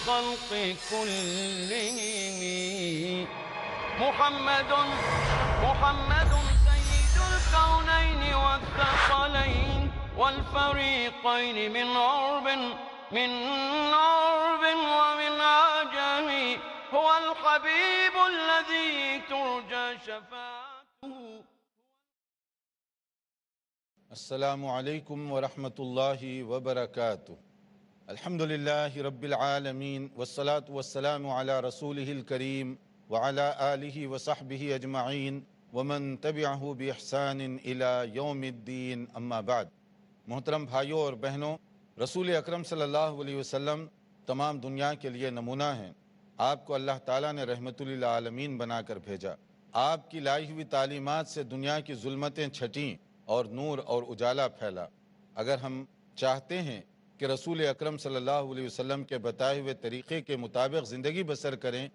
الخلق كلهم محمد سيد الكونين والثقلين والفريقين من عرب ومن عجم هو الحبيب الذي ترجى شفاعته. السلام علیکم ورحمۃ اللہ وبرکاتہ. الحمدللہ رب العالمین والصلاة والسلام علی رسولہ الکریم وعلی آلہ وصحبہ اجمعین ومن تبعہ بإحسان الی یوم الدین. اما بعد. محترم بھائیوں اور بہنوں، رسول اکرم صلی اللہ علیہ وسلم تمام دنیا کے لیے نمونہ ہیں. آپ کو اللہ تعالیٰ نے رحمت للعالمین بنا کر بھیجا. آپ کی لائی ہوئی تعلیمات سے دنیا کی ظلمتیں چھٹیں اور نور اور اجالا پھیلا. اگر ہم چاہتے ہیں کہ رسول اکرم صلی اللہ علیہ وسلم کے بتائے ہوئے طریقے کے مطابق زندگی بسر کریں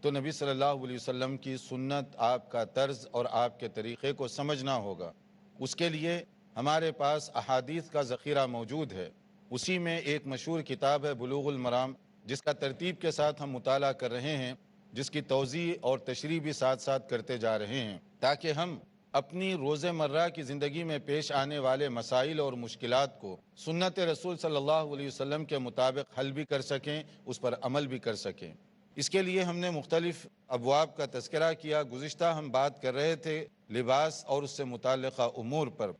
تو نبی صلی اللہ علیہ وسلم کی سنت، آپ کا طرز اور آپ کے طریقے کو سمجھنا ہوگا. اس کے لیے ہمارے پاس احادیث کا ذخیرہ موجود ہے. اسی میں ایک مشہور کتاب ہے بلوغ المرام، جس کا ترتیب کے ساتھ ہم مطالعہ کر رہے ہیں، جس کی توضیح اور تشریح بھی ساتھ ساتھ کرتے جا رہے ہیں تاکہ ہم اپنی روز مرہ کی زندگی میں پیش آنے والے مسائل اور مشکلات کو سنت رسول صلی اللہ علیہ وسلم کے مطابق حل بھی کر سکیں، اس پر عمل بھی کر سکیں. اس کے لیے ہم نے مختلف ابواب کا تذکرہ کیا. گزشتہ ہم بات کر رہے تھے لباس اور اس سے متعلقہ امور پر،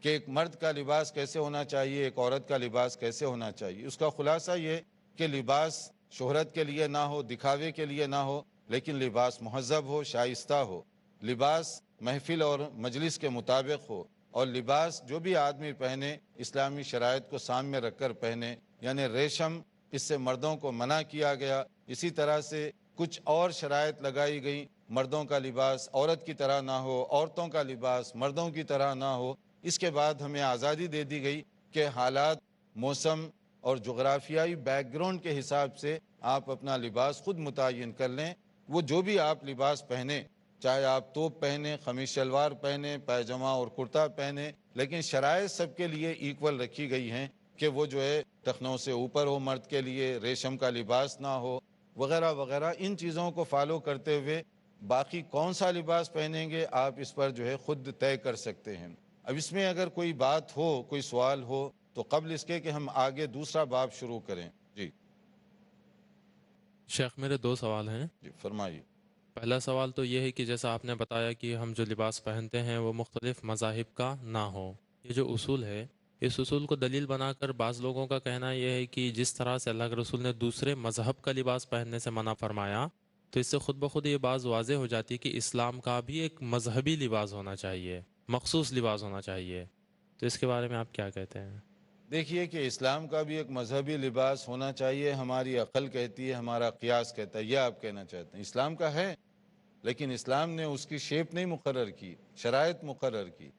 کہ ایک مرد کا لباس کیسے ہونا چاہیے، ایک عورت کا لباس کیسے ہونا چاہیے. اس کا خلاصہ یہ کہ لباس شہرت کے لیے نہ ہو، دکھاوے کے لیے نہ ہو، لیکن لباس مہذب ہو، شائستہ ہو. لباس محفل اور مجلس کے مطابق ہو، اور لباس جو بھی آدمی پہنے اسلامی شرائط کو سامنے رکھ کر پہنے. یعنی ریشم، اس سے مردوں کو منع کیا گیا. اسی طرح سے کچھ اور شرائط لگائی گئیں. مردوں کا لباس عورت کی طرح نہ ہو، عورتوں کا لباس مردوں کی طرح نہ ہو. اس کے بعد ہمیں آزادی دے دی گئی کہ حالات، موسم اور جغرافیائی بیک گراؤنڈ کے حساب سے آپ اپنا لباس خود متعین کر لیں. وہ جو بھی آپ لباس پہنیں، چاہے آپ توپ پہنیں، قمیص شلوار پہنیں، پائجامہ اور کرتا پہنیں، لیکن شرائط سب کے لیے ایکول رکھی گئی ہیں کہ وہ جو ہے ٹخنوں سے اوپر ہو، مرد کے لیے ریشم کا لباس نہ ہو، وغیرہ وغیرہ. ان چیزوں کو فالو کرتے ہوئے باقی کون سا لباس پہنیں گے آپ اس پر جو ہے خود طے کر سکتے ہیں. اب اس میں اگر کوئی بات ہو، کوئی سوال ہو، تو قبل اس کے کہ ہم آگے دوسرا باب شروع کریں. جی شیخ، میرے دو سوال ہیں. جی فرمائیے. پہلا سوال تو یہ ہے کہ جیسا آپ نے بتایا کہ ہم جو لباس پہنتے ہیں وہ مختلف مذاہب کا نہ ہو. یہ جو اصول ہے، اس اصول کو دلیل بنا کر بعض لوگوں کا کہنا یہ ہے کہ جس طرح سے اللہ کے رسول نے دوسرے مذہب کا لباس پہننے سے منع فرمایا، تو اس سے خود بخود یہ بات واضح ہو جاتی ہے کہ اسلام کا بھی ایک مذہبی لباس ہونا چاہیے، مخصوص لباس ہونا چاہیے. تو اس کے بارے میں آپ کیا کہتے ہیں؟ دیکھیے کہ اسلام کا بھی ایک مذہبی لباس ہونا چاہیے. ہماری عقل کہتی ہے، ہمارا قیاس کہتا ہے. یہ آپ کہنا چاہتے ہیں اسلام کا ہے، لیکن اسلام نے اس کی شیپ نہیں مقرر کی، شرائط مقرر کی.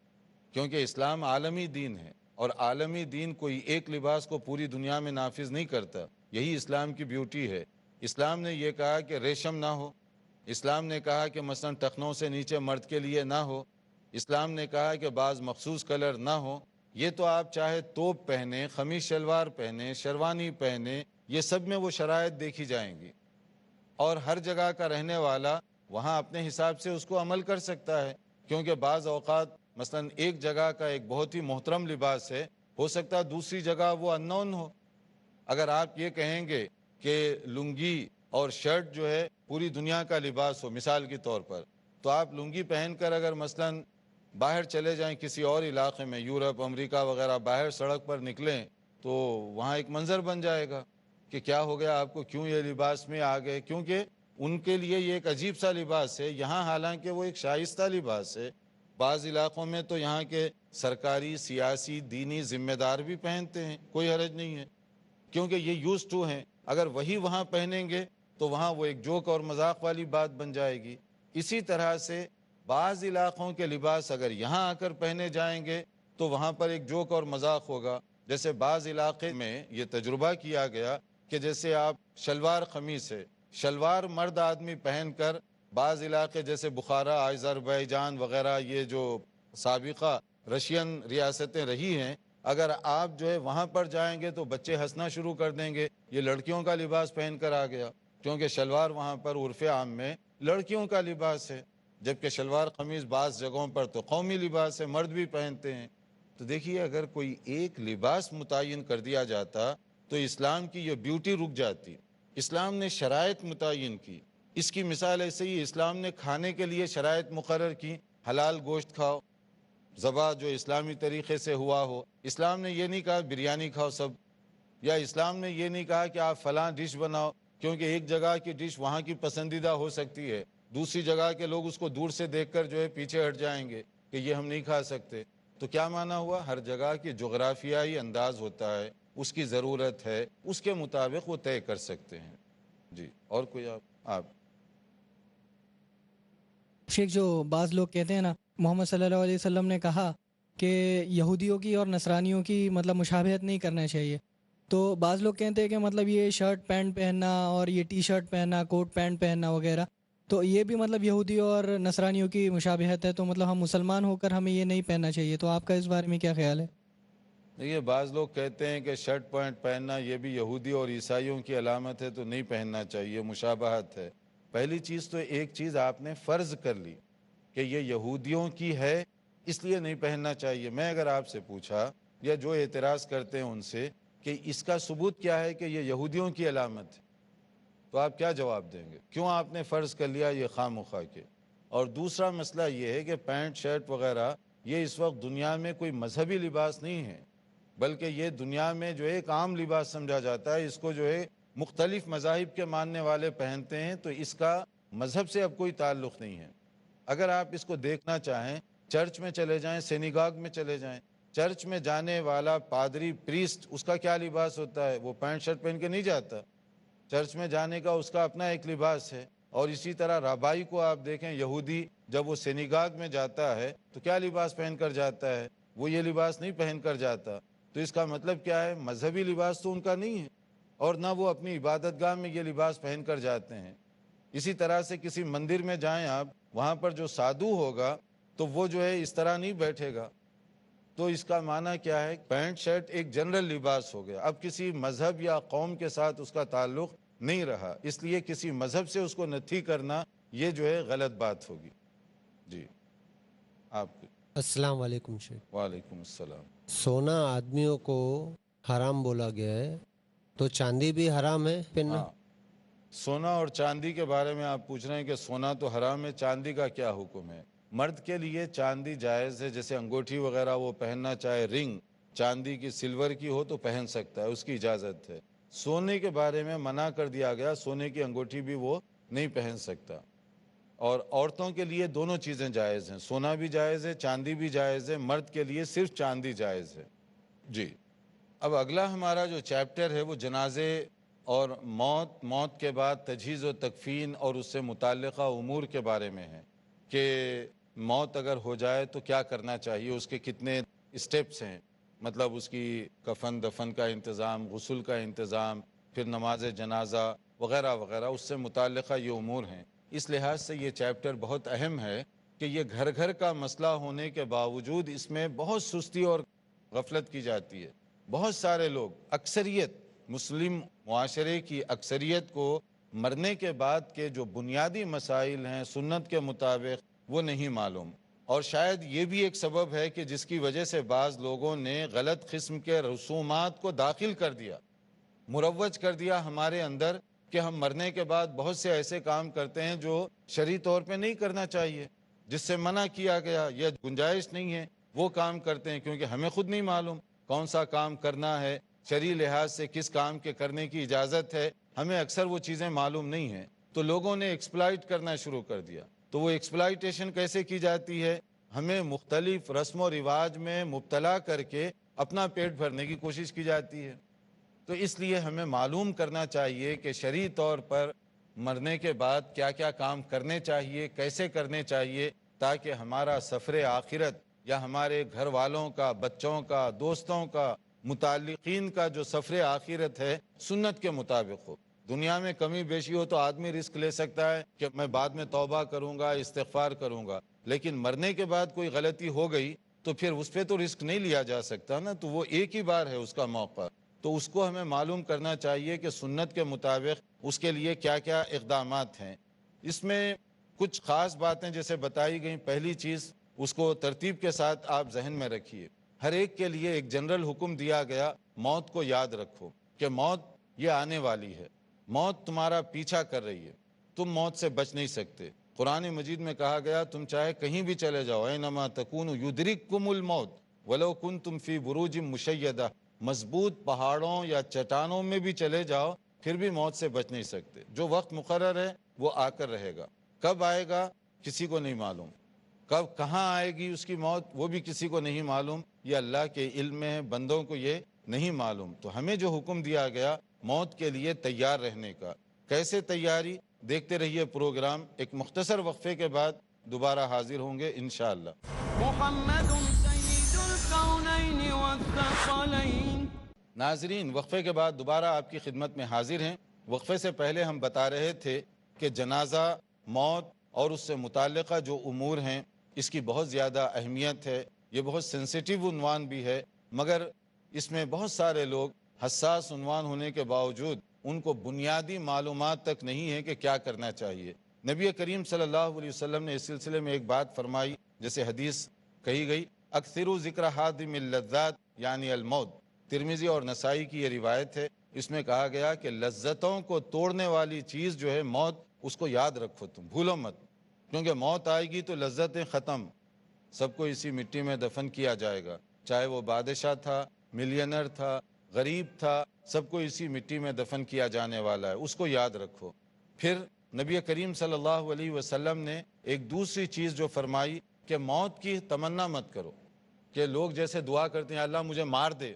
کیونکہ اسلام عالمی دین ہے، اور عالمی دین کوئی ایک لباس کو پوری دنیا میں نافذ نہیں کرتا. یہی اسلام کی بیوٹی ہے. اسلام نے یہ کہا کہ ریشم نہ ہو. اسلام نے کہا کہ مثلا ٹخنوں سے نیچے مرد کے لیے نہ ہو. اسلام نے کہا کہ بعض مخصوص کلر نہ ہو. یہ تو آپ چاہے توپ پہنیں، قمیص شلوار پہنیں، شیروانی پہنیں، یہ سب میں وہ شرائط دیکھی جائیں گی. اور ہر جگہ کا رہنے والا وہاں اپنے حساب سے اس کو عمل کر سکتا ہے. کیونکہ بعض اوقات مثلا ایک جگہ کا ایک بہت ہی محترم لباس ہے، ہو سکتا ہے دوسری جگہ وہ اننون ہو. اگر آپ یہ کہیں گے کہ لنگی اور شرٹ جو ہے پوری دنیا کا لباس ہو مثال کے طور پر، تو آپ لنگی پہن کر اگر مثلا باہر چلے جائیں کسی اور علاقے میں، یورپ، امریکہ وغیرہ، باہر سڑک پر نکلیں تو وہاں ایک منظر بن جائے گا کہ کیا ہو گیا آپ کو، کیوں یہ لباس میں آ گئے. کیونکہ ان کے لیے یہ ایک عجیب سا لباس ہے. یہاں حالانکہ وہ ایک شائستہ لباس ہے. بعض علاقوں میں تو یہاں کے سرکاری، سیاسی، دینی ذمہ دار بھی پہنتے ہیں، کوئی حرج نہیں ہے، کیونکہ یہ یوز ٹو ہیں. اگر وہی وہاں پہنیں گے تو وہاں وہ ایک جوک اور مذاق والی بات بن جائے گی. اسی طرح سے بعض علاقوں کے لباس اگر یہاں آ کر پہنے جائیں گے تو وہاں پر ایک جوک اور مذاق ہوگا. جیسے بعض علاقے میں یہ تجربہ کیا گیا کہ جیسے آپ شلوار قمیص ہے، شلوار مرد آدمی پہن کر بعض علاقے جیسے بخارا، آذربائیجان وغیرہ، یہ جو سابقہ رشین ریاستیں رہی ہیں، اگر آپ جو ہے وہاں پر جائیں گے تو بچے ہنسنا شروع کر دیں گے یہ لڑکیوں کا لباس پہن کر آ گیا، کیونکہ شلوار وہاں پر عرف عام میں لڑکیوں کا لباس ہے، جبکہ شلوار قمیض بعض جگہوں پر تو قومی لباس ہے، مرد بھی پہنتے ہیں۔ تو دیکھیے اگر کوئی ایک لباس متعین کر دیا جاتا تو اسلام کی یہ بیوٹی رک جاتی۔ اسلام نے شرائط متعین کی، اس کی مثال ایسے ہی اسلام نے کھانے کے لیے شرائط مقرر کی، حلال گوشت کھاؤ، ذبح جو اسلامی طریقے سے ہوا ہو۔ اسلام نے یہ نہیں کہا بریانی کھاؤ سب، یا اسلام نے یہ نہیں کہا کہ آپ فلاں ڈش بناؤ، کیونکہ ایک جگہ کی ڈش وہاں کی پسندیدہ ہو سکتی ہے، دوسری جگہ کے لوگ اس کو دور سے دیکھ کر جو ہے پیچھے ہٹ جائیں گے کہ یہ ہم نہیں کھا سکتے۔ تو کیا معنی ہوا؟ ہر جگہ کی جغرافیائی انداز ہوتا ہے، اس کی ضرورت ہے، اس کے مطابق وہ طے کر سکتے ہیں۔ جی اور کوئی آپ شیخ، جو بعض لوگ کہتے ہیں نا، محمد صلی اللہ علیہ وسلم نے کہا کہ یہودیوں کی اور نصرانیوں کی مطلب مشابہت نہیں کرنا چاہیے، تو بعض لوگ کہتے ہیں کہ مطلب یہ شرٹ پینٹ پہننا اور یہ ٹی شرٹ پہننا، کوٹ پینٹ پہننا وغیرہ، تو یہ بھی مطلب یہودیوں اور نصرانیوں کی مشابہت ہے، تو مطلب ہم مسلمان ہو کر ہمیں یہ نہیں پہننا چاہیے، تو آپ کا اس بارے میں کیا خیال ہے؟ یہ بعض لوگ کہتے ہیں کہ شرٹ پینٹ پہننا یہ بھی یہودی اور عیسائیوں کی علامت ہے تو نہیں پہننا چاہیے، مشابہت ہے۔ پہلی چیز تو ایک چیز آپ نے فرض کر لی کہ یہ یہودیوں کی ہے اس لیے نہیں پہننا چاہیے۔ میں اگر آپ سے پوچھا یا جو اعتراض کرتے ہیں ان سے کہ اس کا ثبوت کیا ہے کہ یہ یہودیوں کی علامت ہے، تو آپ کیا جواب دیں گے؟ کیوں آپ نے فرض کر لیا یہ خواہ مخواہ کے؟ اور دوسرا مسئلہ یہ ہے کہ پینٹ شرٹ وغیرہ یہ اس وقت دنیا میں کوئی مذہبی لباس نہیں ہے، بلکہ یہ دنیا میں جو ایک عام لباس سمجھا جاتا ہے۔ اس کو جو ہے مختلف مذاہب کے ماننے والے پہنتے ہیں، تو اس کا مذہب سے اب کوئی تعلق نہیں ہے۔ اگر آپ اس کو دیکھنا چاہیں، چرچ میں چلے جائیں، سینیگاگ میں چلے جائیں، چرچ میں جانے والا پادری پریسٹ اس کا کیا لباس ہوتا ہے؟ وہ پینٹ شرٹ پہن کے نہیں جاتا، چرچ میں جانے کا اس کا اپنا ایک لباس ہے۔ اور اسی طرح رابائی کو آپ دیکھیں، یہودی جب وہ سینیگاگ میں جاتا ہے تو کیا لباس پہن کر جاتا ہے؟ وہ یہ لباس نہیں پہن کر جاتا۔ تو اس کا مطلب کیا ہے؟ مذہبی لباس تو ان کا نہیں ہے، اور نہ وہ اپنی عبادت گاہ میں یہ لباس پہن کر جاتے ہیں۔ اسی طرح سے کسی مندر میں جائیں آپ، وہاں پر جو سادھو ہوگا تو وہ جو ہے اس طرح نہیں بیٹھے گا۔ تو اس کا معنی کیا ہے؟ پینٹ شرٹ ایک جنرل لباس ہو گیا، اب کسی مذہب یا قوم کے ساتھ اس کا تعلق نہیں رہا، اس لیے کسی مذہب سے اس کو نتھی کرنا یہ جو ہے غلط بات ہوگی۔ جی آپ السلام علیکم شیخ۔ وعلیکم السلام۔ سونا آدمیوں کو حرام بولا گیا ہے، تو چاندی بھی حرام ہے پہننا؟ ہاں، سونا اور چاندی کے بارے میں آپ پوچھ رہے ہیں کہ سونا تو حرام ہے، چاندی کا کیا حکم ہے؟ مرد کے لیے چاندی جائز ہے، جیسے انگوٹھی وغیرہ وہ پہننا چاہے، رنگ چاندی کی سلور کی ہو تو پہن سکتا ہے، اس کی اجازت ہے۔ سونے کے بارے میں منع کر دیا گیا، سونے کی انگوٹھی بھی وہ نہیں پہن سکتا۔ اور عورتوں کے لیے دونوں چیزیں جائز ہیں، سونا بھی جائز ہے، چاندی بھی جائز ہے، مرد کے لیے صرف چاندی جائز ہے۔ جی اب اگلا ہمارا جو چیپٹر ہے وہ جنازے اور موت کے بعد تجہیز و تکفین اور اس سے متعلقہ امور کے بارے میں ہے کہ موت اگر ہو جائے تو کیا کرنا چاہیے، اس کے کتنے اسٹیپس ہیں، مطلب اس کی کفن دفن کا انتظام، غسل کا انتظام، پھر نماز جنازہ وغیرہ وغیرہ، اس سے متعلقہ یہ امور ہیں۔ اس لحاظ سے یہ چیپٹر بہت اہم ہے کہ یہ گھر گھر کا مسئلہ ہونے کے باوجود اس میں بہت سستی اور غفلت کی جاتی ہے۔ بہت سارے لوگ، اکثریت مسلم معاشرے کی اکثریت کو مرنے کے بعد کے جو بنیادی مسائل ہیں سنت کے مطابق وہ نہیں معلوم، اور شاید یہ بھی ایک سبب ہے کہ جس کی وجہ سے بعض لوگوں نے غلط قسم کے رسومات کو داخل کر دیا، مروج کر دیا ہمارے اندر کہ ہم مرنے کے بعد بہت سے ایسے کام کرتے ہیں جو شرعی طور پہ نہیں کرنا چاہیے، جس سے منع کیا گیا یا گنجائش نہیں ہے، وہ کام کرتے ہیں کیونکہ ہمیں خود نہیں معلوم کون سا کام کرنا ہے، شرعی لحاظ سے کس کام کے کرنے کی اجازت ہے، ہمیں اکثر وہ چیزیں معلوم نہیں ہیں، تو لوگوں نے ایکسپلائٹ کرنا شروع کر دیا۔ تو وہ ایکسپلائٹیشن کیسے کی جاتی ہے؟ ہمیں مختلف رسم و رواج میں مبتلا کر کے اپنا پیٹ بھرنے کی کوشش کی جاتی ہے۔ تو اس لیے ہمیں معلوم کرنا چاہیے کہ شرعی طور پر مرنے کے بعد کیا کیا کام کرنے چاہیے، کیسے کرنے چاہیے، تاکہ ہمارا سفر آخرت یا ہمارے گھر والوں کا، بچوں کا، دوستوں کا، متعلقین کا جو سفر آخرت ہے سنت کے مطابق ہو۔ دنیا میں کمی بیشی ہو تو آدمی رسک لے سکتا ہے کہ میں بعد میں توبہ کروں گا، استغفار کروں گا، لیکن مرنے کے بعد کوئی غلطی ہو گئی تو پھر اس پہ تو رسک نہیں لیا جا سکتا نا، تو وہ ایک ہی بار ہے اس کا موقع، تو اس کو ہمیں معلوم کرنا چاہیے کہ سنت کے مطابق اس کے لیے کیا کیا اقدامات ہیں۔ اس میں کچھ خاص باتیں جیسے بتائی گئیں، پہلی چیز اس کو ترتیب کے ساتھ آپ ذہن میں رکھیے۔ ہر ایک کے لیے ایک جنرل حکم دیا گیا، موت کو یاد رکھو کہ موت یہ آنے والی ہے، موت تمہارا پیچھا کر رہی ہے، تم موت سے بچ نہیں سکتے۔ قرآن مجید میں کہا گیا تم چاہے کہیں بھی چلے جاؤ، اینما تکونوا یدرککم الموت ولو کنتم فی بروج مشیدہ، مضبوط پہاڑوں یا چٹانوں میں بھی چلے جاؤ پھر بھی موت سے بچ نہیں سکتے۔ جو وقت مقرر ہے وہ آ کر رہے گا، کب آئے گا کسی کو نہیں معلوم، کب کہاں آئے گی اس کی موت وہ بھی کسی کو نہیں معلوم، یہ اللہ کے علم میں ہے، بندوں کو یہ نہیں معلوم۔ تو ہمیں جو حکم دیا گیا موت کے لیے تیار رہنے کا، کیسے تیاری؟ دیکھتے رہیے پروگرام، ایک مختصر وقفے کے بعد دوبارہ حاضر ہوں گے انشاءاللہ۔ محمد سید الکونین والثقلین۔ ناظرین، وقفے کے بعد دوبارہ آپ کی خدمت میں حاضر ہیں۔ وقفے سے پہلے ہم بتا رہے تھے کہ جنازہ، موت اور اس سے متعلقہ جو امور ہیں اس کی بہت زیادہ اہمیت ہے، یہ بہت سینسیٹیو عنوان بھی ہے، مگر اس میں بہت سارے لوگ حساس عنوان ہونے کے باوجود ان کو بنیادی معلومات تک نہیں ہے کہ کیا کرنا چاہیے۔ نبی کریم صلی اللہ علیہ وسلم نے اس سلسلے میں ایک بات فرمائی، جیسے حدیث کہی گئی، اکثروا ذکر حادم اللذات یعنی الموت۔ ترمذی اور نسائی کی یہ روایت ہے، اس میں کہا گیا کہ لذتوں کو توڑنے والی چیز جو ہے موت، اس کو یاد رکھو، تم بھولو مت، کیونکہ موت آئے گی تو لذتیں ختم، سب کو اسی مٹی میں دفن کیا جائے گا، چاہے وہ بادشاہ تھا، ملینر تھا، غریب تھا، سب کو اسی مٹی میں دفن کیا جانے والا ہے، اس کو یاد رکھو۔ پھر نبی کریم صلی اللہ علیہ وسلم نے ایک دوسری چیز جو فرمائی کہ موت کی تمنا مت کرو، کہ لوگ جیسے دعا کرتے ہیں اللہ مجھے مار دے،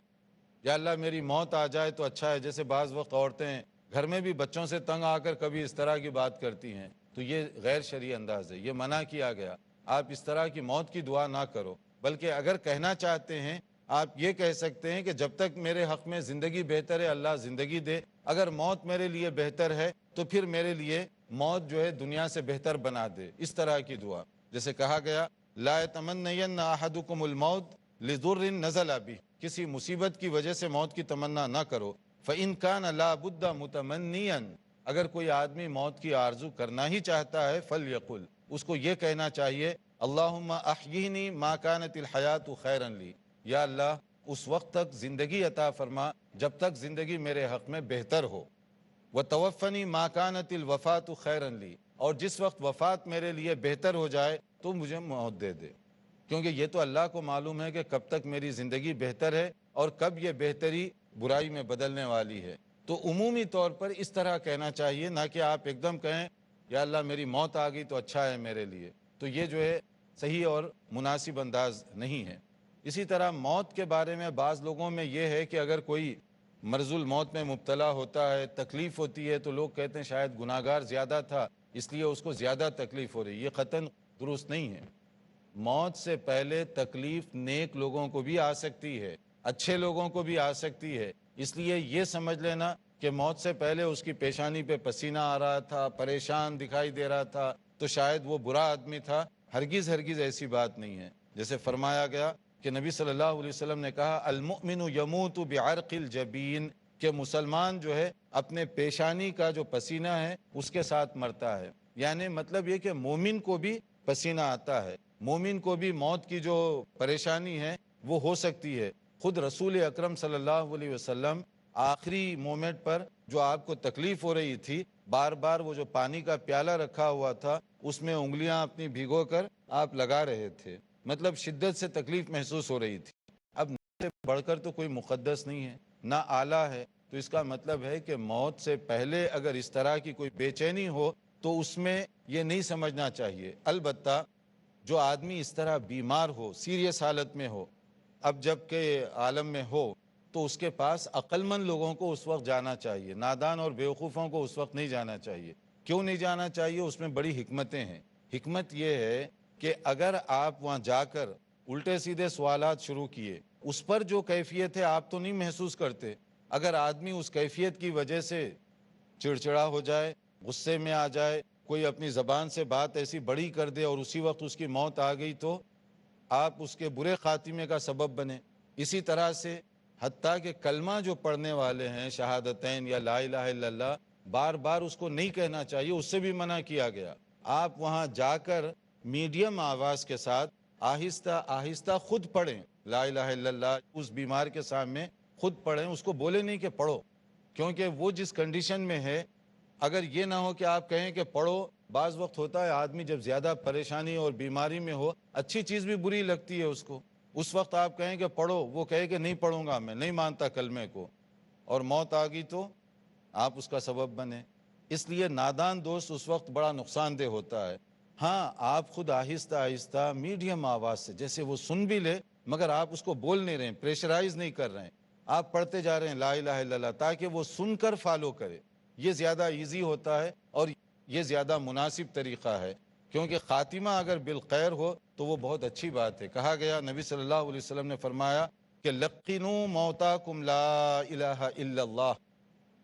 یا اللہ میری موت آ جائے تو اچھا ہے، جیسے بعض وقت عورتیں گھر میں بھی بچوں سے تنگ آ کر کبھی اس طرح کی بات کرتی ہیں، تو یہ غیر شرعی انداز ہے، یہ منع کیا گیا۔ آپ اس طرح کی موت کی دعا نہ کرو، بلکہ اگر کہنا چاہتے ہیں آپ یہ کہہ سکتے ہیں کہ جب تک میرے حق میں زندگی بہتر ہے اللہ زندگی دے، اگر موت میرے لیے بہتر ہے تو پھر میرے لیے موت جو ہے دنیا سے بہتر بنا دے، اس طرح کی دعا۔ جیسے کہا گیا لا یتمنین احدکم الموت لضر نزل بہ، کسی مصیبت کی وجہ سے موت کی تمنا نہ کرو، فإن کان لا بد متمنیا، اگر کوئی آدمی موت کی آرزو کرنا ہی چاہتا ہے فلیقل، اس کو یہ کہنا چاہیے اللہم احیینی ما کانت الحیات خیرا لی، یا اللہ اس وقت تک زندگی عطا فرما جب تک زندگی میرے حق میں بہتر ہو، وتوفنی ما کانت الوفات خیرا لی، اور جس وقت وفات میرے لیے بہتر ہو جائے تو مجھے موت دے دے، کیونکہ یہ تو اللہ کو معلوم ہے کہ کب تک میری زندگی بہتر ہے اور کب یہ بہتری برائی میں بدلنے والی ہے۔ تو عمومی طور پر اس طرح کہنا چاہیے، نہ کہ آپ ایک دم کہیں یا اللہ میری موت آ گئی تو اچھا ہے میرے لیے، تو یہ جو ہے صحیح اور مناسب انداز نہیں ہے۔ اسی طرح موت کے بارے میں بعض لوگوں میں یہ ہے کہ اگر کوئی مرض الموت میں مبتلا ہوتا ہے، تکلیف ہوتی ہے، تو لوگ کہتے ہیں شاید گناہگار زیادہ تھا اس لیے اس کو زیادہ تکلیف ہو رہی، یہ قطعاً درست نہیں ہے۔ موت سے پہلے تکلیف نیک لوگوں کو بھی آ سکتی ہے، اچھے لوگوں کو بھی آ سکتی ہے، اس لیے یہ سمجھ لینا کہ موت سے پہلے اس کی پیشانی پہ پسینہ آ رہا تھا، پریشان دکھائی دے رہا تھا، تو شاید وہ برا آدمی تھا، ہرگز ایسی بات نہیں ہے۔ جیسے فرمایا گیا کہ نبی صلی اللہ علیہ وسلم نے کہا المؤمن یموت بعرق الجبین، کہ مسلمان جو ہے اپنے پیشانی کا جو پسینہ ہے اس کے ساتھ مرتا ہے، یعنی مطلب یہ کہ مومن کو بھی پسینہ آتا ہے، مومن کو بھی موت کی جو پریشانی ہے وہ ہو سکتی ہے۔ خود رسول اکرم صلی اللہ علیہ وسلم آخری مومنٹ پر جو آپ کو تکلیف ہو رہی تھی، بار بار وہ جو پانی کا پیالہ رکھا ہوا تھا اس میں انگلیاں اپنی بھگو کر آپ لگا رہے تھے، مطلب شدت سے تکلیف محسوس ہو رہی تھی۔ اب سے بڑھ کر تو کوئی مقدس نہیں ہے، نہ اعلیٰ ہے، تو اس کا مطلب ہے کہ موت سے پہلے اگر اس طرح کی کوئی بے چینی ہو تو اس میں یہ نہیں سمجھنا چاہیے۔ البتہ جو آدمی اس طرح بیمار ہو، سیریس حالت میں ہو، اب جب کہ عالم میں ہو، تو اس کے پاس عقل مند لوگوں کو اس وقت جانا چاہیے، نادان اور بیوقوفوں کو اس وقت نہیں جانا چاہیے۔ کیوں نہیں جانا چاہیے؟ اس میں بڑی حکمتیں ہیں۔ حکمت یہ ہے کہ اگر آپ وہاں جا کر الٹے سیدھے سوالات شروع کیے، اس پر جو کیفیت ہے آپ تو نہیں محسوس کرتے، اگر آدمی اس کیفیت کی وجہ سے چڑچڑا ہو جائے، غصے میں آ جائے، کوئی اپنی زبان سے بات ایسی بڑی کر دے اور اسی وقت اس کی موت آ گئی، تو آپ اس کے برے خاتمے کا سبب بنے۔ اسی طرح سے حتیٰ کہ کلمہ جو پڑھنے والے ہیں شہادتین یا لا الہ الا اللہ بار بار اس کو نہیں کہنا چاہیے، اس سے بھی منع کیا گیا۔ آپ وہاں جا کر میڈیم آواز کے ساتھ آہستہ آہستہ خود پڑھیں لا الہ الا اللہ، اس بیمار کے سامنے خود پڑھیں، اس کو بولے نہیں کہ پڑھو، کیونکہ وہ جس کنڈیشن میں ہے اگر یہ نہ ہو کہ آپ کہیں کہ پڑھو، بعض وقت ہوتا ہے آدمی جب زیادہ پریشانی اور بیماری میں ہو اچھی چیز بھی بری لگتی ہے اس کو، اس وقت آپ کہیں کہ پڑھو، وہ کہے کہ نہیں پڑھوں گا، میں نہیں مانتا کلمے کو، اور موت آ گئی تو آپ اس کا سبب بنے۔ اس لیے نادان دوست اس وقت بڑا نقصان دہ ہوتا ہے۔ ہاں آپ خود آہستہ آہستہ میڈیم آواز سے، جیسے وہ سن بھی لے مگر آپ اس کو بول نہیں رہے ہیں، پریشرائز نہیں کر رہے ہیں، آپ پڑھتے جا رہے ہیں لا الہ الا اللہ، تاکہ وہ سن کر فالو کرے۔ یہ زیادہ ایزی ہوتا ہے اور یہ زیادہ مناسب طریقہ ہے، کیونکہ خاتمہ اگر بالخیر ہو تو وہ بہت اچھی بات ہے۔ کہا گیا، نبی صلی اللہ علیہ وسلم نے فرمایا کہ لقنوا موتاکم لا الہ الا اللہ۔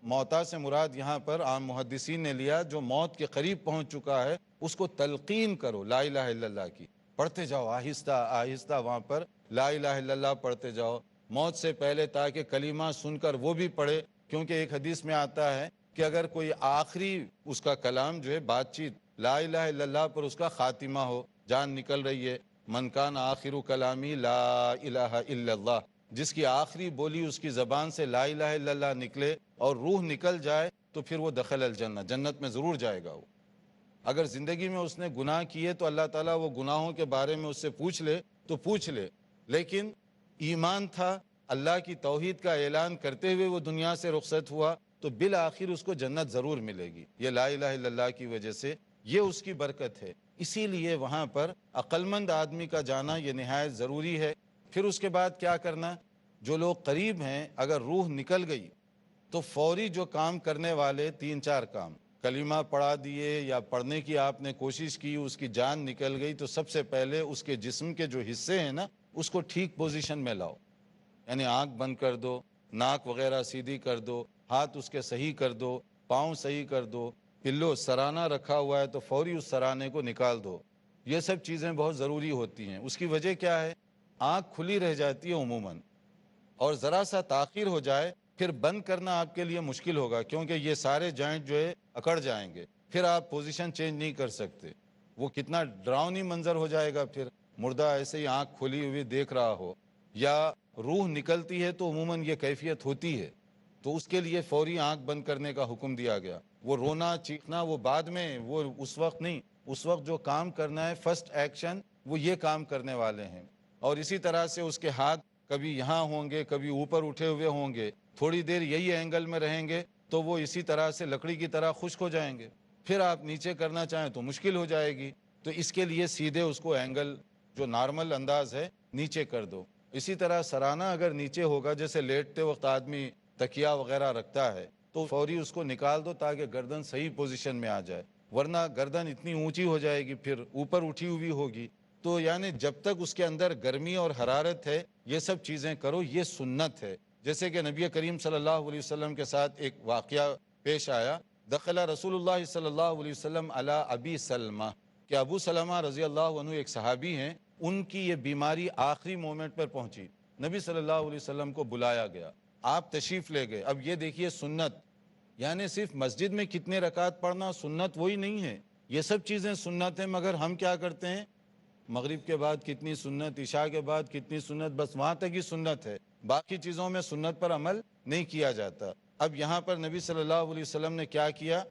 موتا سے مراد یہاں پر عام محدثین نے لیا جو موت کے قریب پہنچ چکا ہے، اس کو تلقین کرو لا الہ الا اللہ کی، پڑھتے جاؤ آہستہ آہستہ، وہاں پر لا الہ الا اللہ پڑھتے جاؤ موت سے پہلے، تاکہ کلمہ سن کر وہ بھی پڑھے، کیونکہ ایک حدیث میں آتا ہے کہ اگر کوئی آخری اس کا کلام جو ہے بات چیت لا الہ الا اللہ پر اس کا خاتمہ ہو، جان نکل رہی ہے، من کان آخر کلامی لا الہ الا اللہ، جس کی آخری بولی اس کی زبان سے لا الہ الا اللہ نکلے اور روح نکل جائے تو پھر وہ دخل الجنہ، جنت میں ضرور جائے گا۔ وہ اگر زندگی میں اس نے گناہ کیے تو اللہ تعالیٰ وہ گناہوں کے بارے میں اس سے پوچھ لے تو پوچھ لے، لیکن ایمان تھا، اللہ کی توحید کا اعلان کرتے ہوئے وہ دنیا سے رخصت ہوا تو بالآخر اس کو جنت ضرور ملے گی، یہ لا الہ الا اللہ کی وجہ سے، یہ اس کی برکت ہے۔ اسی لیے وہاں پر عقل مند آدمی کا جانا یہ نہایت ضروری ہے۔ پھر اس کے بعد کیا کرنا؟ جو لوگ قریب ہیں اگر روح نکل گئی تو فوری جو کام کرنے والے 3-4 کام، کلمہ پڑھا دیے یا پڑھنے کی آپ نے کوشش کی، اس کی جان نکل گئی تو سب سے پہلے اس کے جسم کے جو حصے ہیں نا اس کو ٹھیک پوزیشن میں لاؤ، یعنی آنکھ بند کر دو، ناک وغیرہ سیدھی کر دو، ہاتھ اس کے صحیح کر دو، پاؤں صحیح کر دو، پلو سرانہ رکھا ہوا ہے تو فوری اس سرانے کو نکال دو۔ یہ سب چیزیں بہت ضروری ہوتی ہیں۔ اس کی وجہ کیا ہے؟ آنکھ کھلی رہ جاتی ہے عموماً، اور ذرا سا تاخیر ہو جائے پھر بند کرنا آپ کے لیے مشکل ہوگا، کیونکہ یہ سارے جوائنٹ جو ہے اکڑ جائیں گے، پھر آپ پوزیشن چینج نہیں کر سکتے۔ وہ کتنا ڈراؤنی منظر ہو جائے گا، پھر مردہ ایسے ہی آنکھ کھلی ہوئی دیکھ رہا ہو، یا روح نکلتی ہے تو عموماً یہ کیفیت ہوتی ہے، تو اس کے لیے فوری آنکھ بند کرنے کا حکم دیا گیا۔ وہ رونا چیخنا وہ بعد میں، وہ اس وقت نہیں، اس وقت جو کام کرنا ہے فرسٹ ایکشن وہ یہ کام کرنے والے ہیں۔ اور اسی طرح سے اس کے ہاتھ کبھی یہاں ہوں گے، کبھی اوپر اٹھے ہوئے ہوں گے، تھوڑی دیر یہی اینگل میں رہیں گے تو وہ اسی طرح سے لکڑی کی طرح خشک ہو جائیں گے، پھر آپ نیچے کرنا چاہیں تو مشکل ہو جائے گی، تو اس کے لیے سیدھے اس کو اینگل جو نارمل انداز ہے نیچے کر دو۔ اسی طرح سرانہ اگر نیچے ہوگا، جیسے لیٹتے وقت آدمی تکیا وغیرہ رکھتا ہے تو فوری اس کو نکال دو تاکہ گردن صحیح پوزیشن میں آ جائے، ورنہ گردن اتنی اونچی ہو جائے گی پھر اوپر اٹھی ہوئی ہوگی۔ تو یعنی جب تک اس کے اندر گرمی اور حرارت ہے یہ سب چیزیں کرو، یہ سنت ہے۔ جیسے کہ نبی کریم صلی اللہ علیہ وسلم کے ساتھ ایک واقعہ پیش آیا، دخل رسول اللہ صلی اللہ علیہ وسلم علی ابی سلمہ، کہ ابو سلمہ رضی اللہ عنہ ایک صحابی ہیں، ان کی یہ بیماری آخری مومنٹ پر پہنچی، نبی صلی اللہ علیہ وسلم کو بلایا گیا، آپ تشریف لے گئے۔ اب یہ دیکھیے سنت، یعنی صرف مسجد میں کتنے رکعت پڑھنا سنت وہی نہیں ہے، یہ سب چیزیں سنت ہیں، مگر ہم کیا کرتے ہیں؟ مغرب کے بعد کتنی سنت، عشاء کے بعد کتنی سنت، بس وہاں تک ہی سنت ہے، باقی چیزوں میں سنت پر عمل نہیں کیا جاتا۔ اب یہاں پر نبی صلی اللہ علیہ وسلم نے کیا کیا؟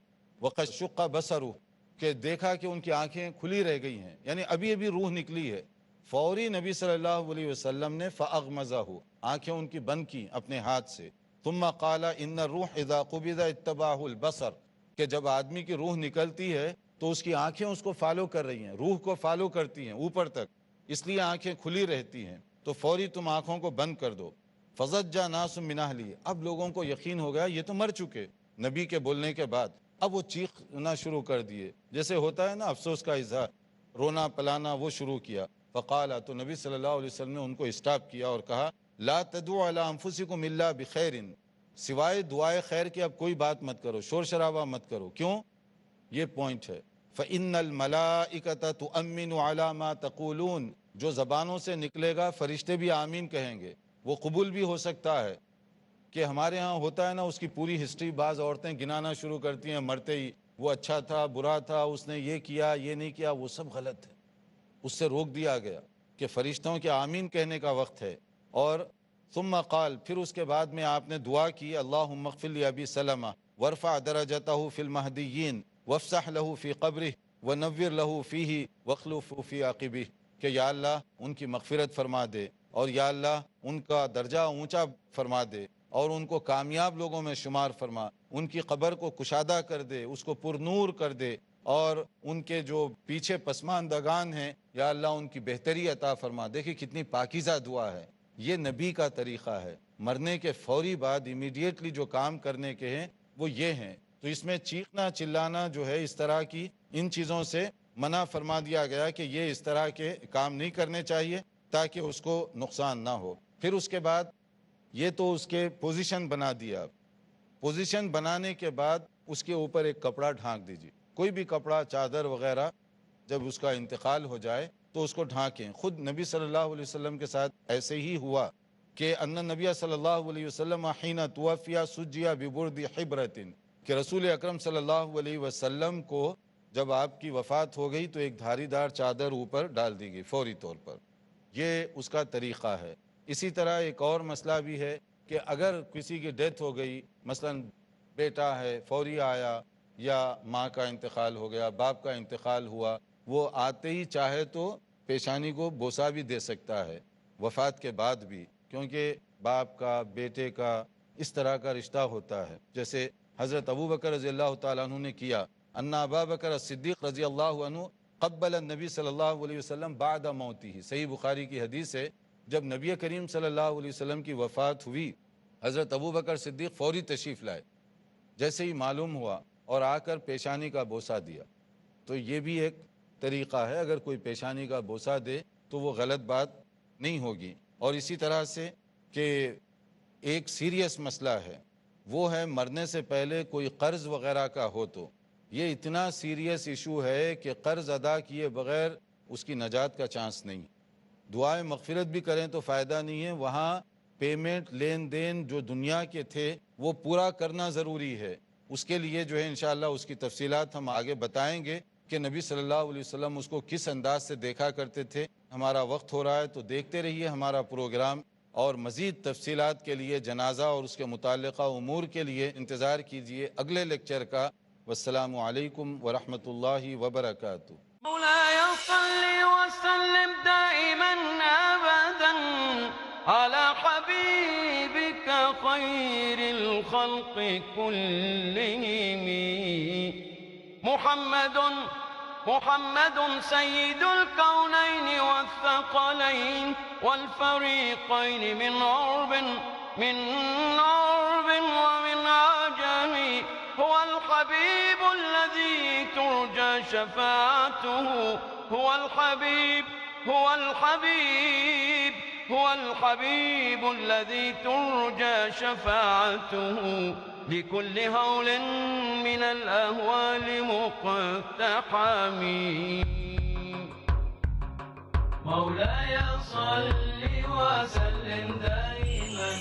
وَقَدْ شُقَّ بَصَرُهُ، کہ دیکھا کہ ان کی آنکھیں کھلی رہ گئی ہیں، یعنی ابھی ابھی روح نکلی ہے، فوری نبی صلی اللہ علیہ وسلم نے فَأَغْمَزَهُ، آنکھیں ان کی بند کی اپنے ہاتھ سے، ثُمَّ قَالَ إِنَّ الرُّوحَ إِذَا قُبِضَ اتَّبَعَهُ الْبَصَرُ، کہ جب آدمی کی روح نکلتی ہے تو اس کی آنکھیں اس کو فالو کر رہی ہیں، روح کو فالو کرتی ہیں اوپر تک، اس لیے آنکھیں کھلی رہتی ہیں، تو فوری تم آنکھوں کو بند کر دو۔ فَزَجَّ نَاسٌ مِّنْ أَهْلِهِ، اب لوگوں کو یقین ہو گیا یہ تو مر چکے نبی کے بولنے کے بعد، اب وہ چیخنا شروع کر دیے، جیسے ہوتا ہے نا افسوس کا اظہار، رونا پلانا وہ شروع کیا۔ فقال، تو نبی صلی اللہ علیہ وسلم نے ان کو اسٹاپ کیا اور کہا، لا تدعوا علی انفسکم الا بخیر، سوائے دعائے خیر کے اب کوئی بات مت کرو، شور شرابہ مت کرو۔ کیوں؟ یہ پوائنٹ ہے، فإن الملائکۃ تؤمن علی ما تقولون، جو زبانوں سے نکلے گا فرشتے بھی آمین کہیں گے، وہ قبول بھی ہو سکتا ہے کہ ہمارے ہاں ہوتا ہے نا، اس کی پوری ہسٹری بعض عورتیں گنانا شروع کرتی ہیں مرتے ہی، وہ اچھا تھا، برا تھا، اس نے یہ کیا، یہ نہیں کیا، وہ سب غلط ہے۔ اس سے روک دیا گیا کہ فرشتوں کے آمین کہنے کا وقت ہے۔ اور ثم قال، پھر اس کے بعد میں آپ نے دعا کی، اللہم اغفر لأبی سلمہ وارفع درجتہ فی المہدیین وافسح لہ فی قبرہ ونور لہ فیہ واخلف فی عقبہ، کہ یا اللہ ان کی مغفرت فرما دے، اور یا اللہ ان کا درجہ اونچا فرما دے، اور ان کو کامیاب لوگوں میں شمار فرما، ان کی قبر کو کشادہ کر دے، اس کو پر نور کر دے، اور ان کے جو پیچھے پسماندگان ہیں یا اللہ ان کی بہتری عطا فرما۔ دیکھیں کتنی پاکیزہ دعا ہے، یہ نبی کا طریقہ ہے۔ مرنے کے فوری بعد امیڈیٹلی جو کام کرنے کے ہیں وہ یہ ہیں۔ تو اس میں چیخنا چلانا جو ہے، اس طرح کی ان چیزوں سے منع فرما دیا گیا کہ یہ اس طرح کے کام نہیں کرنے چاہیے تاکہ اس کو نقصان نہ ہو۔ پھر اس کے بعد یہ تو اس کے پوزیشن بنا دیا، پوزیشن بنانے کے بعد اس کے اوپر ایک کپڑا ڈھانک دیجیے، کوئی بھی کپڑا، چادر وغیرہ، جب اس کا انتقال ہو جائے تو اس کو ڈھانکیں۔ خود نبی صلی اللہ علیہ وسلم کے ساتھ ایسے ہی ہوا کہ ان نبی صلی اللہ علیہ وسلم حین توفی سجی ببرد حبرۃ، کہ رسول اکرم صلی اللہ علیہ وسلم کو جب آپ کی وفات ہو گئی تو ایک دھاری دار چادر اوپر ڈال دی گئی فوری طور پر۔ یہ اس کا طریقہ ہے۔ اسی طرح ایک اور مسئلہ بھی ہے کہ اگر کسی کی ڈیتھ ہو گئی، مثلا بیٹا ہے فوری آیا، یا ماں کا انتقال ہو گیا، باپ کا انتقال ہوا، وہ آتے ہی چاہے تو پیشانی کو بوسہ بھی دے سکتا ہے وفات کے بعد بھی، کیونکہ باپ کا بیٹے کا اس طرح کا رشتہ ہوتا ہے۔ جیسے حضرت ابو بکر رضی اللہ تعالیٰ عنہ نے کیا، ان ابا بکر الصدیق رضی اللہ عنہ قبل النبی صلی اللہ علیہ وسلم بعد موتہ، صحیح بخاری کی حدیث ہے، جب نبی کریم صلی اللہ علیہ وسلم کی وفات ہوئی، حضرت ابو بکر صدیق فوری تشریف لائے، جیسے ہی معلوم ہوا، اور آ کر پیشانی کا بوسہ دیا۔ تو یہ بھی ایک طریقہ ہے، اگر کوئی پیشانی کا بوسہ دے تو وہ غلط بات نہیں ہوگی۔ اور اسی طرح سے کہ ایک سیریس مسئلہ ہے، وہ ہے مرنے سے پہلے کوئی قرض وغیرہ کا ہو، تو یہ اتنا سیریس ایشو ہے کہ قرض ادا کیے بغیر اس کی نجات کا چانس نہیں۔ دعائیں مغفرت بھی کریں تو فائدہ نہیں ہے، وہاں پیمنٹ، لین دین جو دنیا کے تھے وہ پورا کرنا ضروری ہے۔ اس کے لیے جو ہے انشاءاللہ اس کی تفصیلات ہم آگے بتائیں گے کہ نبی صلی اللہ علیہ وسلم اس کو کس انداز سے دیکھا کرتے تھے۔ ہمارا وقت ہو رہا ہے تو دیکھتے رہیے ہمارا پروگرام، اور مزید تفصیلات کے لیے، جنازہ اور اس کے متعلقہ امور کے لیے انتظار کیجیے اگلے لیکچر کا۔ والسلام علیکم ورحمۃ اللہ وبرکاتہ۔ مولاي صل وسلم دائما أبدا على حبيبك خير الخلق كلهم محمد سيد الكونين والثقلين والفريقين من عرب ومن عجم، هو الحبيب الذي ترجى شفاعته، هو الحبيب الذي ترجى شفاعته، لكل هول من الأهوال مقتحم. مولاي صل وسلم دائما